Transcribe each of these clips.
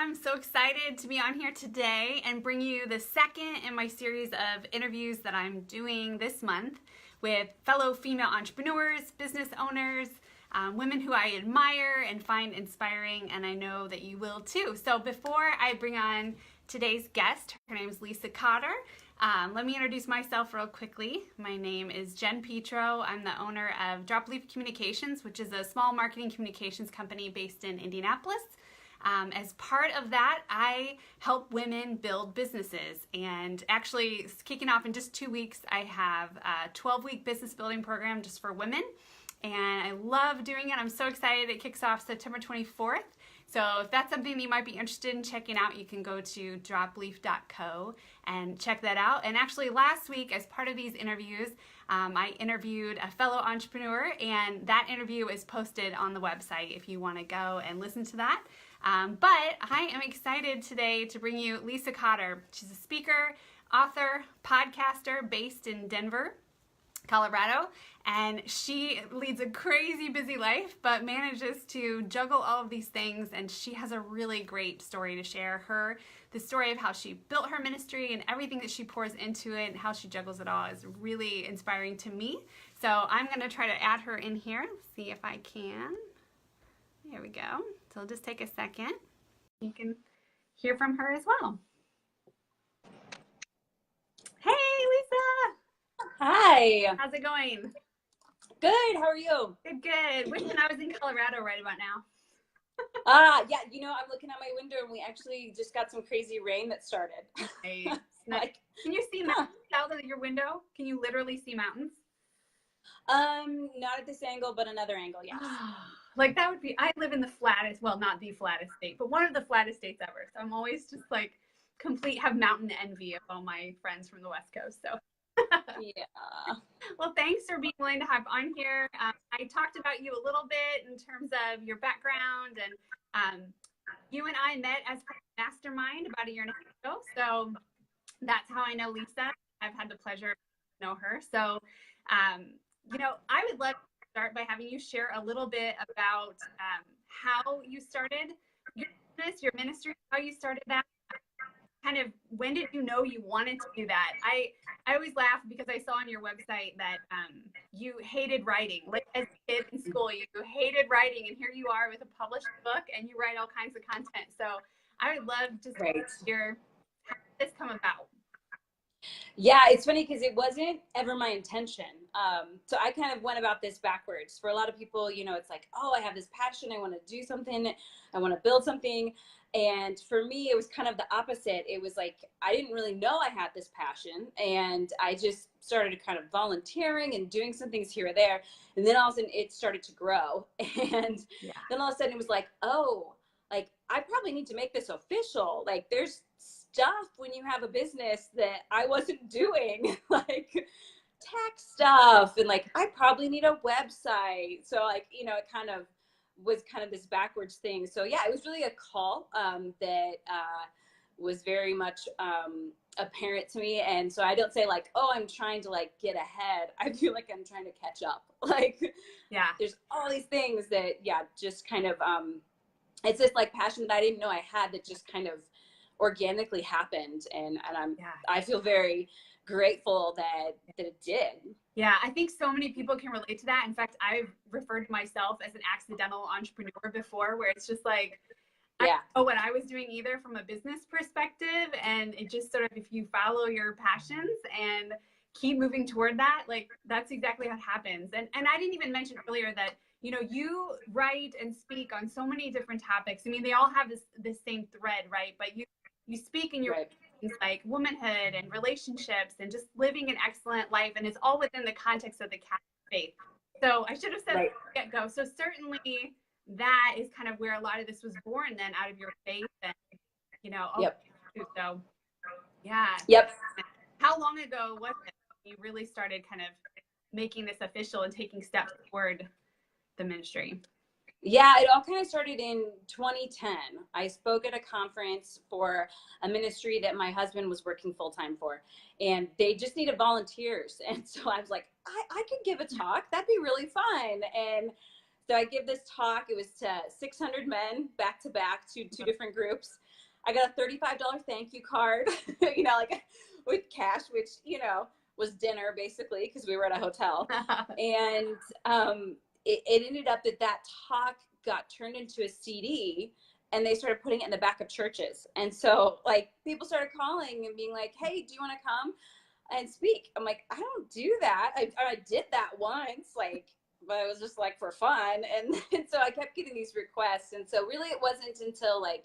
I'm so excited to be on here today and bring you the second in my series of interviews that I'm doing this month with fellow female entrepreneurs, business owners, women who I admire and find inspiring, and I know that you will too. So before I bring on today's guest, her name is Lisa Cotter. Let me introduce myself real quickly. My name is Jen Petro. I'm the owner of Dropleaf Communications, which is a small marketing communications company based in Indianapolis. As part of that, I help women build businesses, and actually kicking off in just 2 weeks, I have a 12-week business building program just for women, and I love doing it. I'm so excited. It kicks off September 24th. So if that's something that you might be interested in checking out, you can go to dropleaf.co and check that out. And actually last week, as part of these interviews, I interviewed a fellow entrepreneur, and that interview is posted on the website if you want to go and listen to that. But I am excited today to bring you Lisa Cotter. She's a speaker, author, podcaster based in Denver, Colorado, and she leads a crazy busy life but manages to juggle all of these things, and she has a really great story to share. The story of how she built her ministry and everything that she pours into it and how she juggles it all is really inspiring to me. So I'm going to try to add her in here. See if I can. There we go. So it'll just take a second. You can hear from her as well. Hey, Lisa. Hi. How's it going? Good. How are you? Good, good. Wishing I was in Colorado right about now. Yeah, I'm looking out my window and we actually just got some crazy rain that started. Hey, can you see mountains out of your window? Can you literally see mountains? Not at this angle, but another angle, yes. Like that would be, I live in the flattest, well, not the flattest state, but one of the flattest states ever. So I'm always just like have mountain envy of all my friends from the West Coast. So yeah. Well, thanks for being willing to have on here. I talked about you a little bit in terms of your background, and you and I met as part of Mastermind about a year and a half ago. So that's how I know Lisa. I've had the pleasure to know her. So, I would love to start by having you share a little bit about how you started your business, your ministry, how you started that. Kind of, when did you know you wanted to do that? I always laugh because I saw on your website that you hated writing. Like as a kid in school, you hated writing, and here you are with a published book, and you write all kinds of content. So I would love to hear how did this come about. Yeah, it's funny because it wasn't ever my intention. So I kind of went about this backwards. For a lot of people, it's like, oh, I have this passion. I want to do something. I want to build something. And for me, it was kind of the opposite. It was like, I didn't really know I had this passion. And I just started kind of volunteering and doing some things here or there. And then all of a sudden it started to grow. And then all of a sudden it was like, oh, like I probably need to make this official. Like there's stuff when you have a business that I wasn't doing, like tax stuff. And like, I probably need a website. So like, it kind of was kind of this backwards thing. So yeah, it was really a call that was very much apparent to me. And so I don't say like, oh, I'm trying to like get ahead. I feel like I'm trying to catch up. Like, there's all these things that, just kind of, it's this like passion that I didn't know I had that just kind of organically happened. And I feel very grateful that it did. Yeah, I think so many people can relate to that. In fact, I've referred to myself as an accidental entrepreneur before, where it's just like, I don't know what I was doing either from a business perspective. And it just sort of, if you follow your passions and keep moving toward that, like that's exactly what happens. And I didn't even mention earlier that, you write and speak on so many different topics. I mean, they all have this same thread, right? But you speak in your things like womanhood and relationships and just living an excellent life. And it's all within the context of the Catholic faith. So I should have said from the get-go. So certainly that is kind of where a lot of this was born then, out of your faith. And, so yeah. How long ago was it when you really started kind of making this official and taking steps toward the ministry? Yeah, it all kind of started in 2010. I spoke at a conference for a ministry that my husband was working full-time for, and they just needed volunteers. And so I was like, I could give a talk. That'd be really fun. And So I give this talk. It was to 600 men back to back to two different groups. I got a $35 thank you card, like with cash, which, was dinner basically because we were at a hotel. And it ended up that talk got turned into a CD, and they started putting it in the back of churches. And so like people started calling and being like, hey, do you want to come and speak? I'm like, I don't do that. I did that once, like, but it was just like for fun. And so I kept getting these requests. And so really it wasn't until like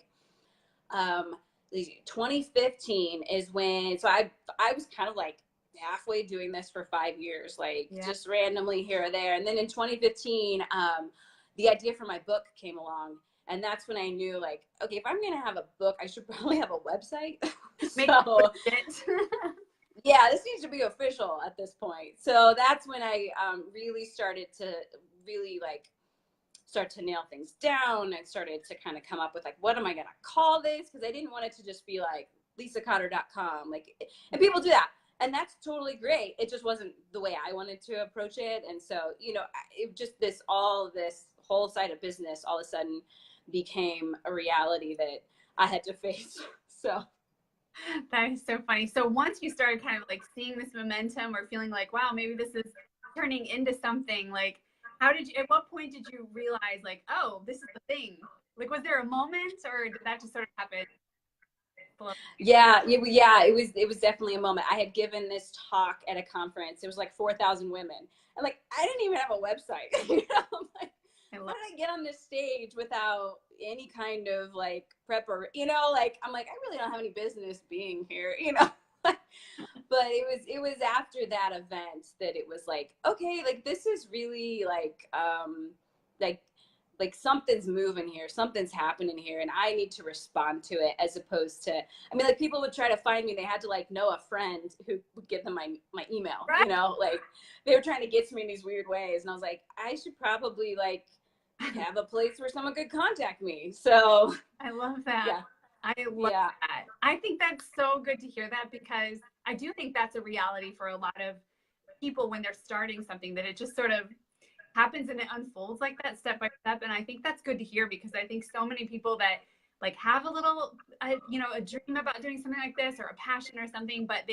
2015 is when, so I was kind of like halfway doing this for 5 years, like just randomly here or there. And then in 2015, the idea for my book came along. And that's when I knew, like, okay, if I'm going to have a book, I should probably have a website. So, yeah, this needs to be official at this point. So that's when I really started to start to nail things down and started to kind of come up with, like, what am I going to call this? Because I didn't want it to just be like lisacotter.com. Like, and people do that. And that's totally great. It just wasn't the way I wanted to approach it. And so, it just this whole side of business all of a sudden became a reality that I had to face. So that is so funny. So once you started kind of like seeing this momentum or feeling like, wow, maybe this is turning into something, like, at what point did you realize, like, oh, this is the thing? Like, was there a moment, or did that just sort of happen? Yeah, it was definitely a moment. I had given this talk at a conference. It was like 4,000 women. And like, I didn't even have a website. I'm like, how did I get on this stage without any kind of like prep or, like, I'm like, I really don't have any business being here, But it was after that event that it was like, okay, like this is really like something's moving here, something's happening here, and I need to respond to it, as opposed to, I mean, like people would try to find me, they had to like know a friend who would give them my email, right. Like they were trying to get to me in these weird ways. And I was like, I should probably like have a place where someone could contact me. So I love that. Yeah. I love that. I think that's so good to hear that, because I do think that's a reality for a lot of people when they're starting something, that it just sort of happens and it unfolds like that step by step. And I think that's good to hear, because I think so many people that like have a little, a dream about doing something like this or a passion or something, but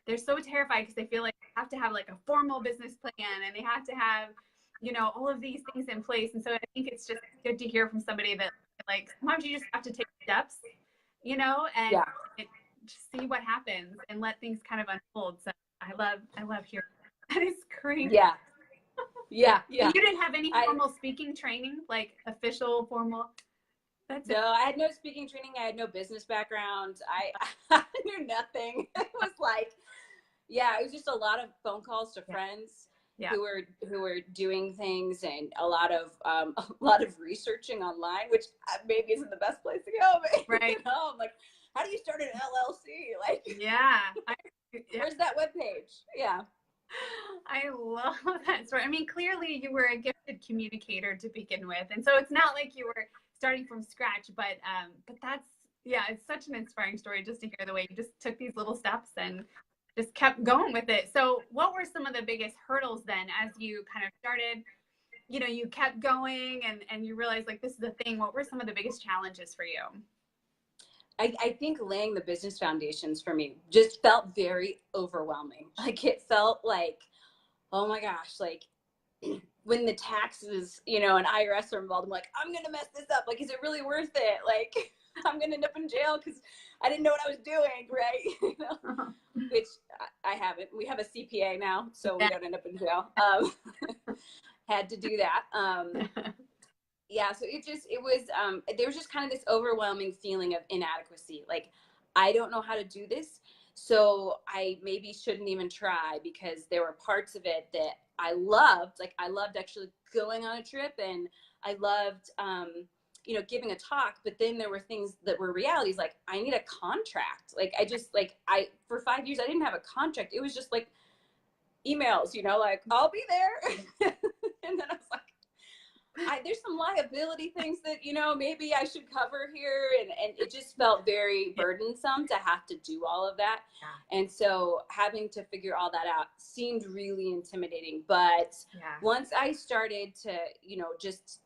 they're so terrified because they feel like they have to have like a formal business plan and they have to have, all of these things in place. And so I think it's just good to hear from somebody that like sometimes you just have to take steps, and just see what happens and let things kind of unfold. So I love hearing that. Is great. Yeah. You didn't have any formal speaking training, like official formal? No, I had no speaking training. I had no business background. I knew nothing. It was like, it was just a lot of phone calls to friends who were doing things, and a lot of researching online, which maybe isn't the best place to go. But, right. I'm like, how do you start an LLC? Like, where's that webpage? Yeah. I love that story. I mean, clearly you were a gifted communicator to begin with, and so it's not like you were starting from scratch. But that's it's such an inspiring story just to hear the way you just took these little steps and just kept going with it. So, what were some of the biggest hurdles then as you kind of started? You kept going and you realized like this is the thing. What were some of the biggest challenges for you? I think laying the business foundations for me just felt very overwhelming. Like it felt like, oh my gosh, like when the taxes, and IRS are involved, I'm like, I'm going to mess this up. Like, is it really worth it? Like, I'm going to end up in jail because I didn't know what I was doing, right? Which I haven't. We have a CPA now, so we don't end up in jail. Had to do that. So there was just kind of this overwhelming feeling of inadequacy. Like, I don't know how to do this, so I maybe shouldn't even try, because there were parts of it that I loved. Like, I loved actually going on a trip, and I loved, giving a talk, but then there were things that were realities. Like, I need a contract. Like, for 5 years, I didn't have a contract. It was just like emails, like, I'll be there. And then I was like, there's some liability things that, you know, maybe I should cover here. And it just felt very burdensome to have to do all of that. Yeah. And so having to figure all that out seemed really intimidating. But once I started to, you know,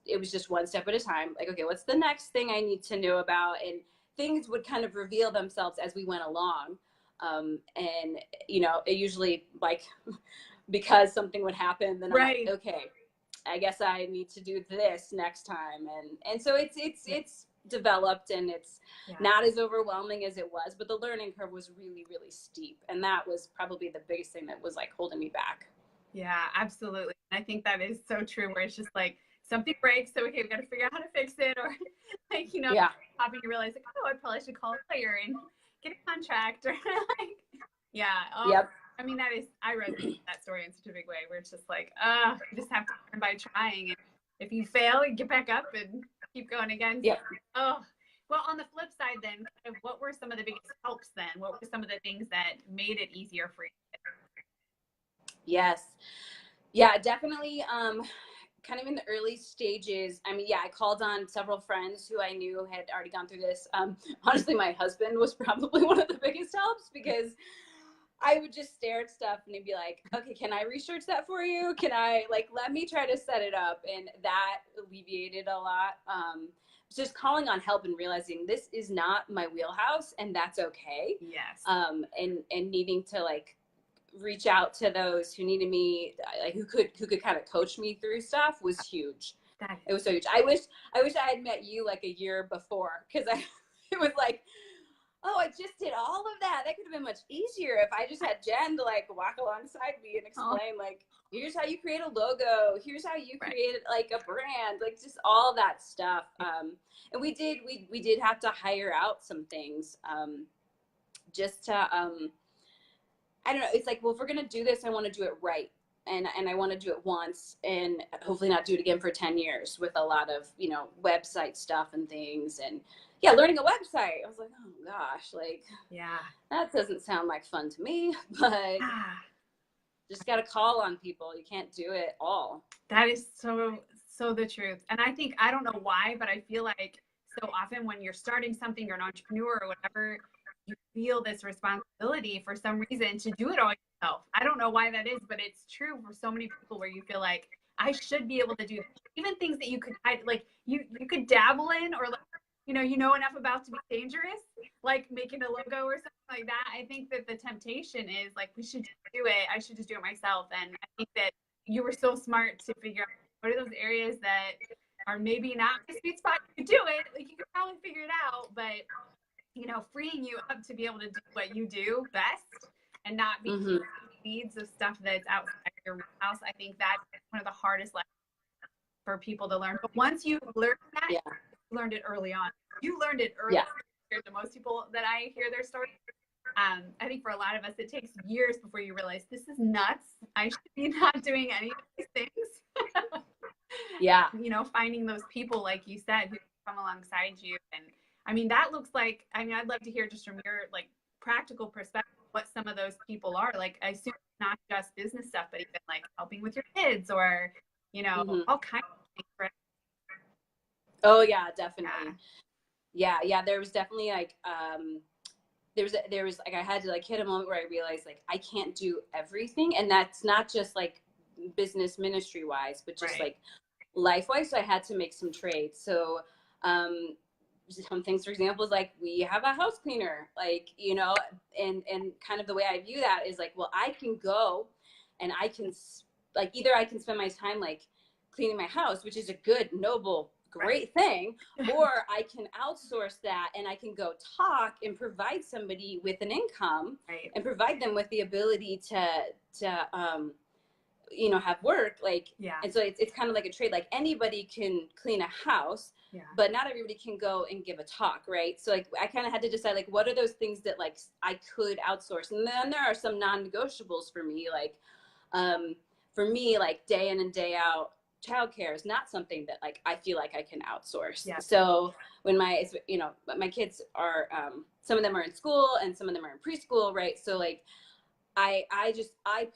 it was just one step at a time. Like, okay, what's the next thing I need to know about? And things would kind of reveal themselves as we went along. And, you know, it usually, like, because something would happen, then I'm like, okay, I guess I need to do this next time. And so it's developed, and it's not as overwhelming as it was, but the learning curve was really, really steep. And that was probably the biggest thing that was like holding me back. Yeah, absolutely. I think that is so true, where it's just like something breaks, so okay, we got to figure out how to fix it, or like, you know, having to realize like, oh, I probably should call a lawyer and get a contract, or like, I mean, I resonate with that story in such a big way, where it's just like, you just have to learn by trying. And if you fail, you get back up and keep going again. Yep. Oh, well, on the flip side then, kind of what were some of the biggest helps then? What were some of the things that made it easier for you? Yes. Yeah, definitely. Kind of in the early stages. I mean, I called on several friends who I knew had already gone through this. Honestly, my husband was probably one of the biggest helps, because I would just stare at stuff and he'd be like, okay, can I research that for you? Can I, like, let me try to set it up? And that alleviated a lot. Just calling on help and realizing this is not my wheelhouse, and that's okay. Yes. And needing to, like, reach out to those who needed me, like, who could kind of coach me through stuff, was huge. It was so huge. I wish I had met you like a year before, because it was like, oh, I just did all of that. That could have been much easier if I just had Jen to, like, walk alongside me and explain, like, here's how you create a logo. Here's how you create, like, a brand, like, just all that stuff. And we did have to hire out some things, just to, I don't know. It's like, well, if we're going to do this, I want to do it right. And I want to do it once, and hopefully not do it again for 10 years with a lot of, you know, website stuff and things. And learning a website. I was like, oh gosh, like, that doesn't sound like fun to me, but just got to call on people. You can't do it all. That is so the truth. And I think, I don't know why, but I feel like so often when you're starting something, you're an entrepreneur or whatever, you feel this responsibility for some reason to do it all yourself. I don't know why that is, but it's true for so many people, where you feel like, I should be able to do even things that you could, like, you could dabble in, or, like, you know enough about to be dangerous, like making a logo or something like that. I think that the temptation is like, we should just do it. I should just do it myself. And I think that you were so smart to figure out what are those areas that are maybe not the sweet spot. You could do it, like, you could probably figure it out, but, you know, freeing you up to be able to do what you do best and not be needs of stuff that's outside your house. I think that's one of the hardest lessons for people to learn. But once you learn that, you learned it early on. You learned it early compared to most people that I hear their stories. I think for a lot of us, it takes years before you realize, this is nuts. I should be not doing any of these things. You know, finding those people, like you said, who come alongside you. And I mean, that looks like, I mean, I'd love to hear just from your, like, practical perspective what some of those people are. Like, I assume not just business stuff, but even like helping with your kids, or, you know, all kinds of things. Oh yeah, definitely. Yeah. There was definitely, like, there was like, I had to, like, hit a moment where I realized, like, I can't do everything. And that's not just, like, business ministry wise, but just like life wise. So I had to make some trades. So, some things, for example, is like, we have a house cleaner, like, you know, and kind of the way I view that is like, well, I can go and I can, like, either I can spend my time, like, cleaning my house, which is a good, noble, great thing, or I can outsource that, and I can go talk and provide somebody with an income and provide them with the ability to you know, have work, like, and so it's kind of like a trade. Like, anybody can clean a house, but not everybody can go and give a talk, right? So, like, I kind of had to decide, like, what are those things that, like, I could outsource? And then there are some non-negotiables for me, like, like, day in and day out childcare is not something that, like, I feel like I can outsource. So when my kids are, some of them are in school and some of them are in preschool, right? So, like, I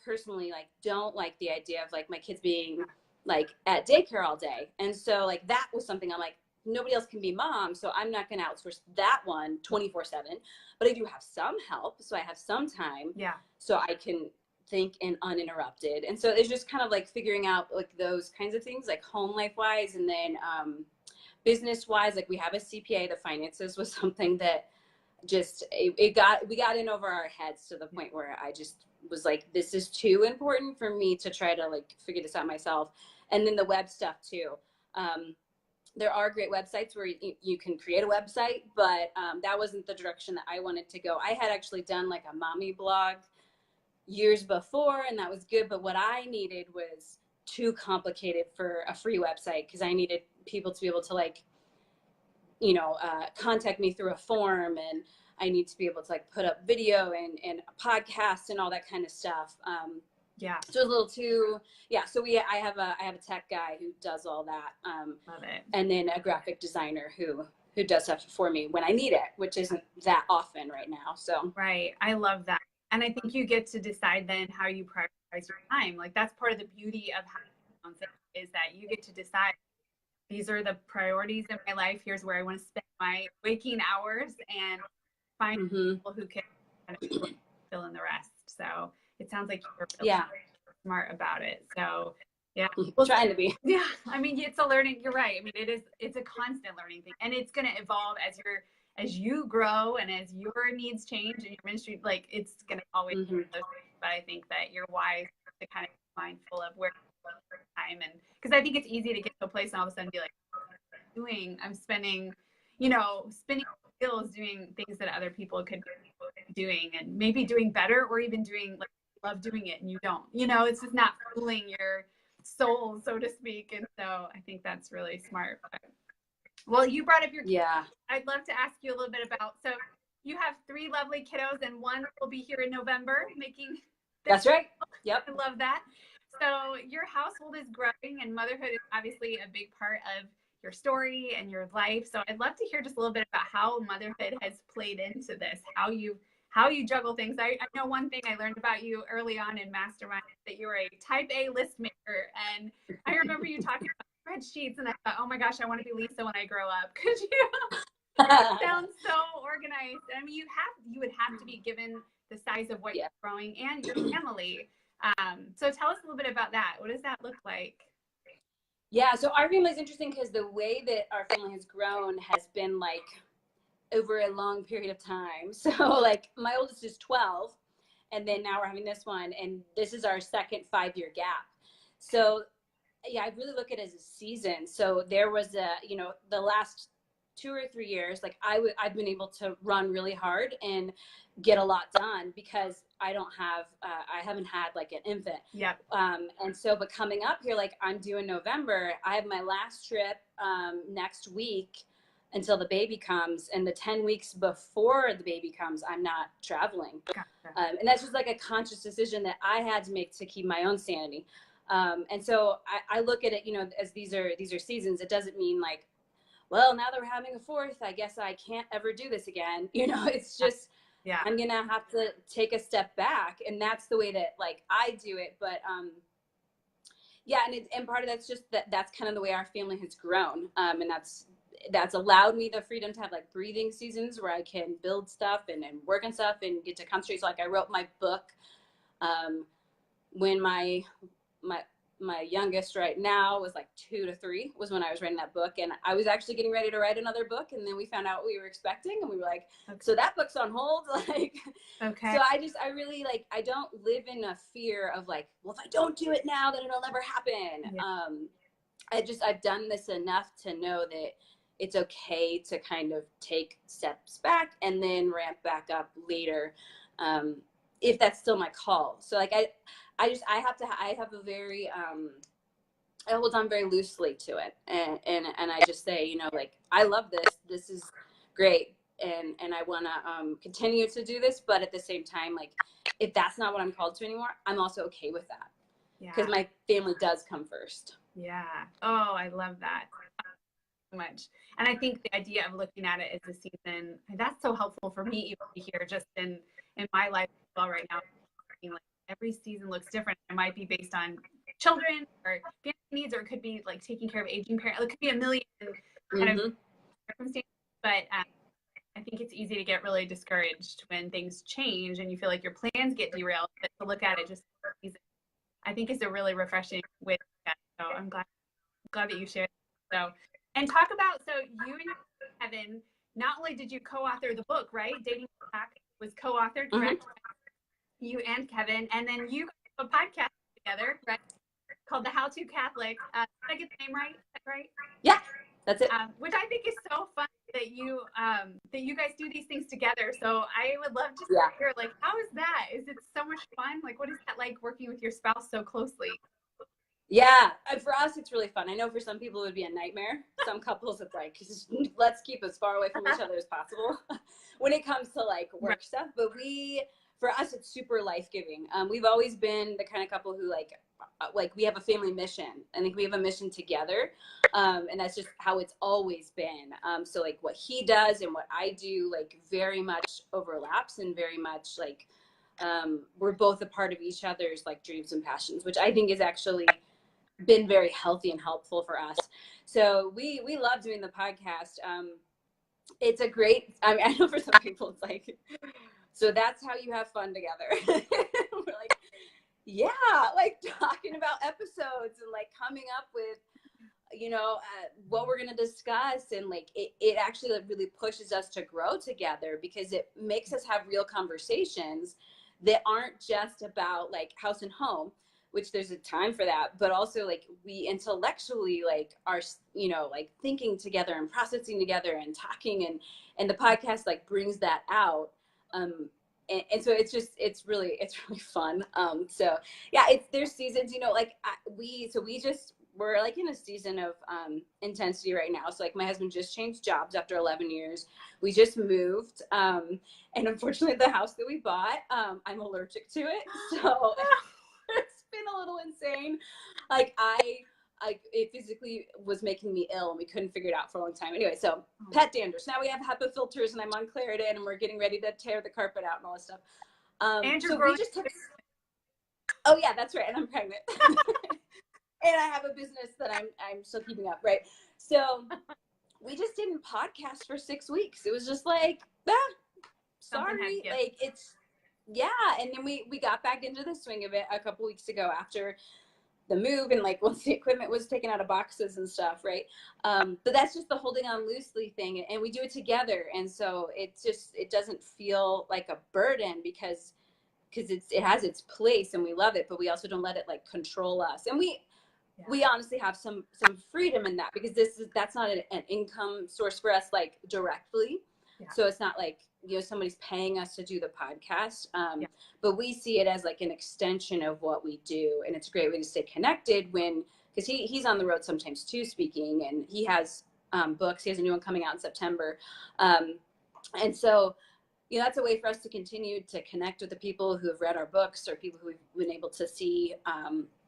personally, like, don't like the idea of, like, my kids being like at daycare all day. And so like that was something I'm like, nobody else can be mom, so I'm not going to outsource that one 24/7. But I do have some help, so I have some time. Yeah. So I can think and uninterrupted. And so it's just kind of like figuring out like those kinds of things, like home life wise, and then business wise. Like we have a CPA. The finances was something that just we got in over our heads to the point where I just was like, this is too important for me to try to like figure this out myself. And then the web stuff too. There are great websites where you can create a website, but that wasn't the direction that I wanted to go. I had actually done like a mommy blog years before, and that was good. But what I needed was too complicated for a free website, because I needed people to be able to like, contact me through a form, and I need to be able to like put up video and a podcast and all that kind of stuff. Yeah. So it's a little too, yeah. So I have a tech guy who does all that. Love it. And then a graphic designer who does stuff for me when I need it, which isn't that often right now. So. Right. I love that. And I think you get to decide then how you prioritize your time. Like that's part of the beauty of having is that you get to decide these are the priorities in my life. Here's where I want to spend my waking hours, and find people who can kind of fill in the rest. So it sounds like you're really smart about it. So yeah, well, trying to be. Yeah, I mean, it's a learning. You're right. I mean, it's a constant learning thing, and it's going to evolve as you grow and as your needs change and your ministry. Like it's going to always be those things. But I think that you're wise to kind of be mindful of where time, and because I think it's easy to get to a place and all of a sudden be like, I'm spending skills doing things that other people could be doing, and maybe doing better, or even doing like love doing it and you don't. It's just not fooling your soul, so to speak. And so I think that's really smart. Well, you brought up your kids. I'd love to ask you a little bit about, so you have 3 lovely kiddos, and one will be here in November making. That's right. Yep. I love that. So your household is growing, and motherhood is obviously a big part of your story and your life. So I'd love to hear just a little bit about how motherhood has played into this, how you juggle things. I know one thing I learned about you early on in Mastermind, that you were a type A list maker. And I remember you talking about spreadsheets, and I thought, oh my gosh, I want to be Lisa when I grow up. Because you sound so organized. I mean, you would have to be given the size of what you're growing and your family. So tell us a little bit about that. What does that look like? Yeah, so our family is interesting because the way that our family has grown has been like over a long period of time. So like my oldest is 12, and then now we're having this one, and this is our second 5-year gap. So yeah, I really look at it as a season. So there was the last 2 or 3 years, like I've been able to run really hard and get a lot done because I haven't had like an infant. Yeah. And so, but coming up here, like I'm due in November, I have my last trip next week until the baby comes, and the 10 weeks before the baby comes, I'm not traveling. Gotcha. And that's just like a conscious decision that I had to make to keep my own sanity. And so I look at it, as these are seasons. It doesn't mean like, well, now that we're having a 4th, I guess I can't ever do this again. It's just, I'm going to have to take a step back. And that's the way that like I do it. But, and part of that's just that's kind of the way our family has grown. And that's allowed me the freedom to have like breathing seasons where I can build stuff and work on stuff and get to concentrate. So like I wrote my book, when my youngest right now was like 2 to 3 was when I was writing that book, and I was actually getting ready to write another book, and then we found out what we were expecting, and we were like, so that book's on hold. Like, okay. So I really like, I don't live in a fear of like, well, if I don't do it now, then it'll never happen. Yeah. I've done this enough to know that it's okay to kind of take steps back and then ramp back up later, if that's still my call. So like I have a very, I hold on very loosely to it. And I just say, like, I love this. This is great. And I want to continue to do this. But at the same time, like, if that's not what I'm called to anymore, I'm also okay with that. Yeah. Because my family does come first. Yeah. Oh, I love that so much. And I think the idea of looking at it as a season, that's so helpful for me even to hear just in my life as well right now. Like, every season looks different. It might be based on children or family needs, or it could be like taking care of aging parents. It could be a million kind of circumstances. But I think it's easy to get really discouraged when things change and you feel like your plans get derailed. But to look at it just, I think, is a really refreshing way to look at it. So I'm glad that you shared. So, and talk about, so you and Kevin, not only did you co-author the book, right? Dating Back was co-authored, correct? You and Kevin, and then you got a podcast together, right? Called the How to Catholic. Did I get the name right? Is that right? Yeah, that's it. Which I think is so fun that you guys do these things together. So I would love to hear, like, how is that? Is it so much fun? Like, what is that like working with your spouse so closely? Yeah, for us, it's really fun. I know for some people it would be a nightmare. Some couples, it's like, let's keep as far away from each other as possible when it comes to like work stuff. But for us, it's super life-giving. We've always been the kind of couple who like we have a family mission. I think we have a mission together. And that's just how it's always been. So like what he does and what I do, like very much overlaps, and very much like we're both a part of each other's like dreams and passions, which I think is actually been very healthy and helpful for us. So we love doing the podcast. It's a great, I mean, I know for some people it's like, so that's how you have fun together. We're like, yeah, like talking about episodes and like coming up with, you know, what we're going to discuss. And like, it actually like really pushes us to grow together, because it makes us have real conversations that aren't just about like house and home, which there's a time for that, but also like we intellectually like are, you know, like thinking together and processing together and talking, and the podcast like brings that out. And so it's really fun. So yeah, there's seasons, you know, like we're like in a season of intensity right now. So like my husband just changed jobs after 11 years. We just moved. And unfortunately the house that we bought, I'm allergic to it. So it's been a little insane. Like it physically was making me ill, and we couldn't figure it out for a long time. Anyway, so pet dander. So now we have HEPA filters, and I'm on Claritin, and we're getting ready to tear the carpet out and all this stuff. And so we just took, oh yeah, that's right. And I'm pregnant. And I have a business that I'm still keeping up. Right. So we just didn't podcast for 6 weeks. It was just like, sorry. Like yeah. And then we got back into the swing of it a couple weeks ago after the move, and like once the equipment was taken out of boxes and stuff. Right. But that's just the holding on loosely thing. And we do it together. And so it doesn't feel like a burden, because it has its place and we love it, but we also don't let it like control us. And we honestly have some freedom in that, because that's not an income source for us, like directly. Yeah. So it's not like, you know, somebody's paying us to do the podcast. But we see it as like an extension of what we do. And it's a great way to stay connected because he's on the road sometimes too, speaking, and he has books. He has a new one coming out in September. And so, you know, that's a way for us to continue to connect with the people who have read our books, or people who we've been able to see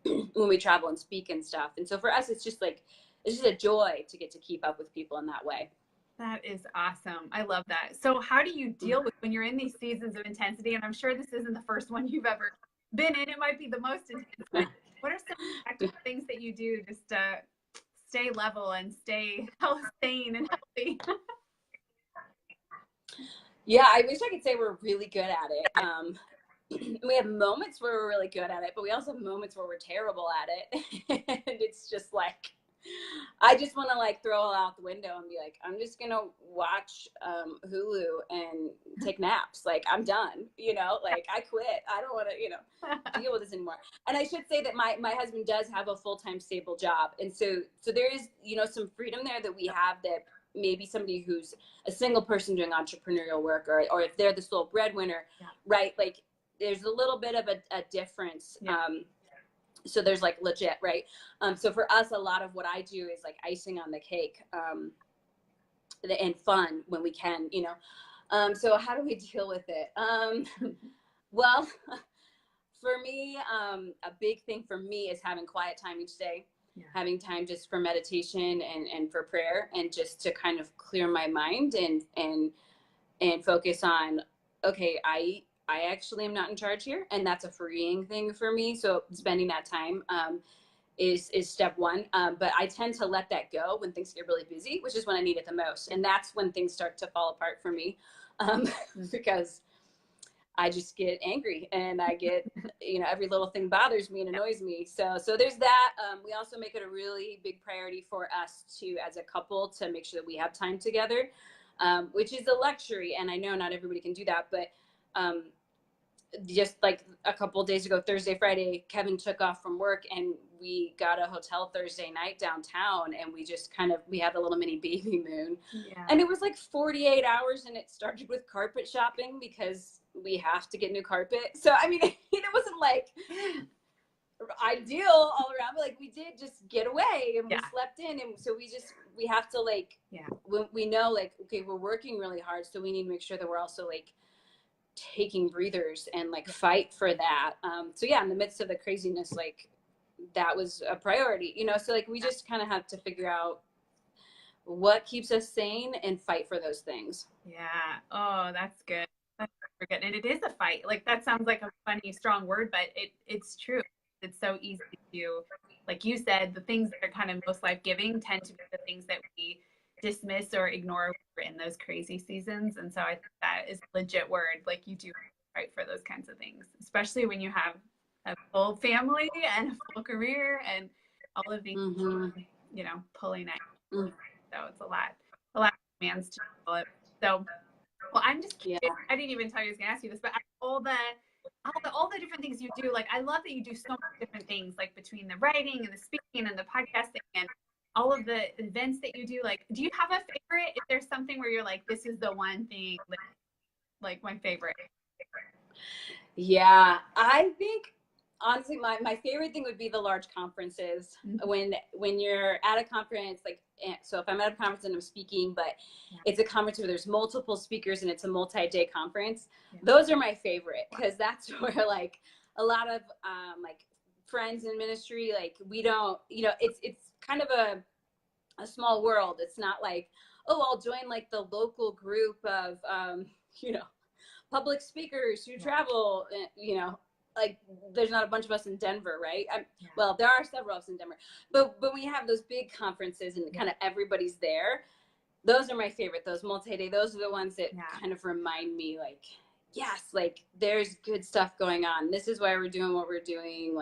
when we travel and speak and stuff. And so for us, it's just a joy to get to keep up with people in that way. That is awesome. I love that. So how do you deal with when you're in these seasons of intensity? And I'm sure this isn't the first one you've ever been in. It might be the most intense. But what are some practical things that you do just to stay level and stay sane and healthy? Yeah, I wish I could say we're really good at it. We have moments where we're really good at it, but we also have moments where we're terrible at it. And it's just like, I just want to like throw it out the window and be like, I'm just going to watch Hulu and take naps. Like, I'm done, you know, like I quit. I don't want to, you know, deal with this anymore. And I should say that my husband does have a full-time stable job. And so there is, you know, some freedom there that we have that maybe somebody who's a single person doing entrepreneurial work, or if they're the sole breadwinner, right? Like there's a little bit of a difference. So there's like legit, right? So for us, a lot of what I do is like icing on the cake, and fun when we can, you know. So how do we deal with it? Well, for me, a big thing for me is having quiet time each day. Having time just for meditation and for prayer, and just to kind of clear my mind and focus on, okay, I actually am not in charge here, and that's a freeing thing for me. So spending that time is step one. But I tend to let that go when things get really busy, which is when I need it the most, and that's when things start to fall apart for me, because I just get angry and I get, every little thing bothers me and annoys me. So there's that. We also make it a really big priority for us to, as a couple, to make sure that we have time together, which is a luxury. And I know not everybody can do that, but just like a couple of days ago, Thursday, Friday, Kevin took off from work and we got a hotel Thursday night downtown, and we just we had a little mini baby moon. Yeah. And it was like 48 hours, and it started with carpet shopping because we have to get new carpet. So, I mean, it wasn't like ideal all around, but like we did just get away and we slept in. And so we have to when we know okay, we're working really hard. So we need to make sure that we're also taking breathers and fight for that. So yeah, in the midst of the craziness, that was a priority, so we just kind of have to figure out what keeps us sane and fight for those things. Yeah. Oh, that's good. That's good. And it is a fight. That sounds like a funny, strong word, but it's true. It's so easy to, like you said, the things that are kind of most life-giving tend to be the things that we dismiss or ignore in those crazy seasons. And so I think that is a legit word. You do fight for those kinds of things, especially when you have a full family and a full career and all of these, pulling at you. So it's a lot of demands to pull it. So, well, I'm just curious. Yeah. I didn't even tell you I was going to ask you this, but all the different things you do, I love that you do so many different things, between the writing and the speaking and the podcasting and all of the events that you do. Do you have a favorite? If there's something where you're this is the one thing that, my favorite. Yeah, I think honestly, my favorite thing would be the large conferences. Mm-hmm. When you're at a conference, so if I'm at a conference and I'm speaking, but it's a conference where there's multiple speakers and it's a multi-day conference, those are my favorite, because that's where a lot of friends in ministry, we don't, it's kind of a small world. It's not I'll join the local group of public speakers who travel, there's not a bunch of us in Denver, right? Well, there are several of us in Denver, but we have those big conferences and kind of everybody's there. Those are my favorite. Those multi-day, those are the ones that kind of remind me yes, there's good stuff going on. This is why we're doing what we're doing.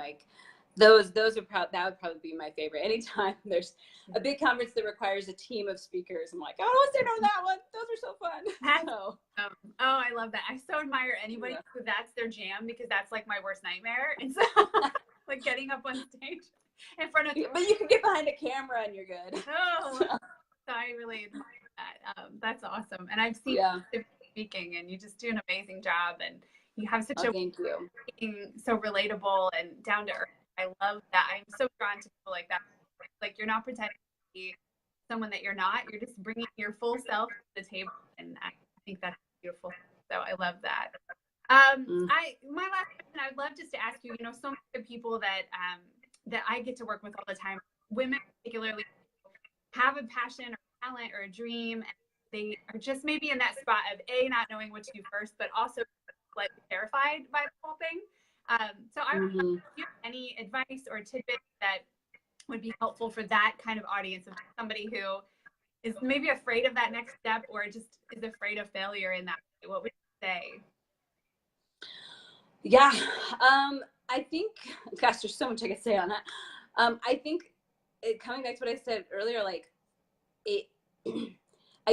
Those are that would probably be my favorite. Anytime there's a big conference that requires a team of speakers, I'm I want to sit on that one. Those are so fun. Oh, I love that. I so admire anybody who that's their jam, because that's my worst nightmare. And so getting up on stage in front of but you can get behind a camera and you're good. Oh, so I really admire that. That's awesome. And I've seen you speaking, and you just do an amazing job, and you have such thank you. Being so relatable and down to earth. I love that. I'm so drawn to people like that. You're not pretending to be someone that you're not. You're just bringing your full self to the table, and I think that's beautiful. So I love that. My last question, I would love just to ask you. So many good people that I get to work with all the time, women particularly, have a passion or talent or a dream, and they are just maybe in that spot of not knowing what to do first, but also slightly terrified by the whole thing. So I would love to give any advice or tidbits that would be helpful for that kind of audience, of somebody who is maybe afraid of that next step or just is afraid of failure in that way. What would you say? Yeah, I think, gosh, there's so much I could say on that. I think coming back to what I said earlier, I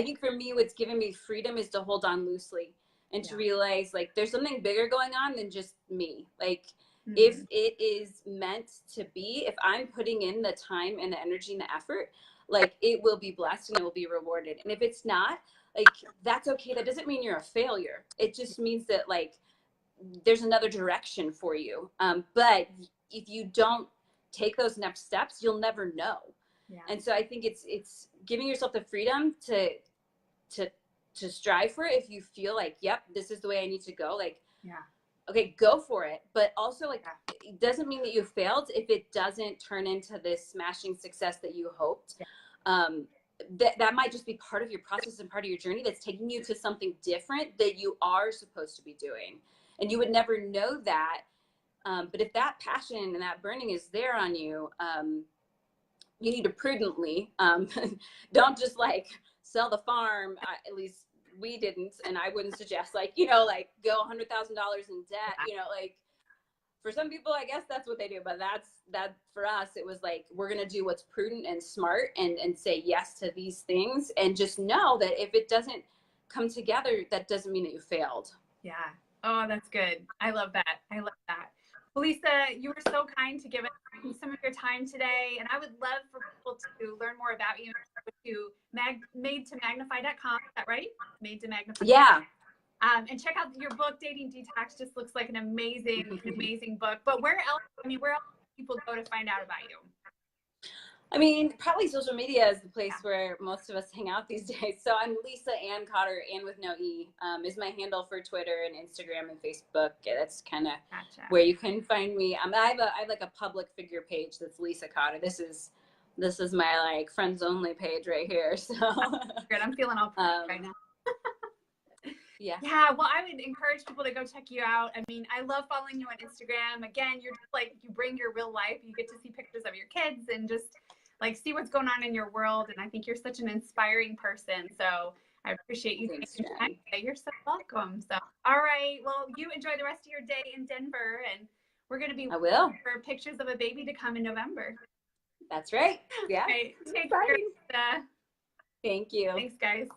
think for me, what's given me freedom is to hold on loosely and to realize there's something bigger going on than just me. If it is meant to be, if I'm putting in the time and the energy and the effort, it will be blessed and it will be rewarded. And if it's not, that's okay. That doesn't mean you're a failure. It just means that there's another direction for you. But if you don't take those next steps, you'll never know. Yeah. And so I think it's giving yourself the freedom to strive for it. If you feel yep, this is the way I need to go, okay, go for it. But also it doesn't mean that you failed if it doesn't turn into this smashing success that you hoped. That might just be part of your process and part of your journey that's taking you to something different that you are supposed to be doing. And you would never know that. But if that passion and that burning is there on you, you need to prudently, don't just like sell the farm. At least we didn't, and I wouldn't suggest like, you know, like go $100,000 in debt, you know, like for some people, I guess that's what they do. But that for us, it was like, we're going to do what's prudent and smart and say yes to these things. And just know that if it doesn't come together, that doesn't mean that you failed. Yeah. Oh, that's good. I love that. I love that. Well, Lisa, you were so kind to give us some of your time today. And I would love for people to learn more about you to madetomagnify.com. Is that right? Made to Magnify. Yeah. And check out your book, Dating Detox. Just looks like an amazing book. But where else do people go to find out about you? I mean, probably social media is the place where most of us hang out these days. So I'm Lisa Ann Cotter, Ann with no E, is my handle for Twitter and Instagram and Facebook. That's kind of where you can find me. I have like a public figure page that's Lisa Cotter. This is my like friends only page right here. So good. I'm feeling all right now. Yeah. Well, I would encourage people to go check you out. I mean, I love following you on Instagram. Again, you're just like, you bring your real life. You get to see pictures of your kids and just like see what's going on in your world. And I think you're such an inspiring person. So I appreciate you taking time. You're so welcome. So, all right. Well, you enjoy the rest of your day in Denver, and we're going to be waiting for pictures of a baby to come in November. That's right. Yeah. Okay. Take care. Thank you. Thanks, guys.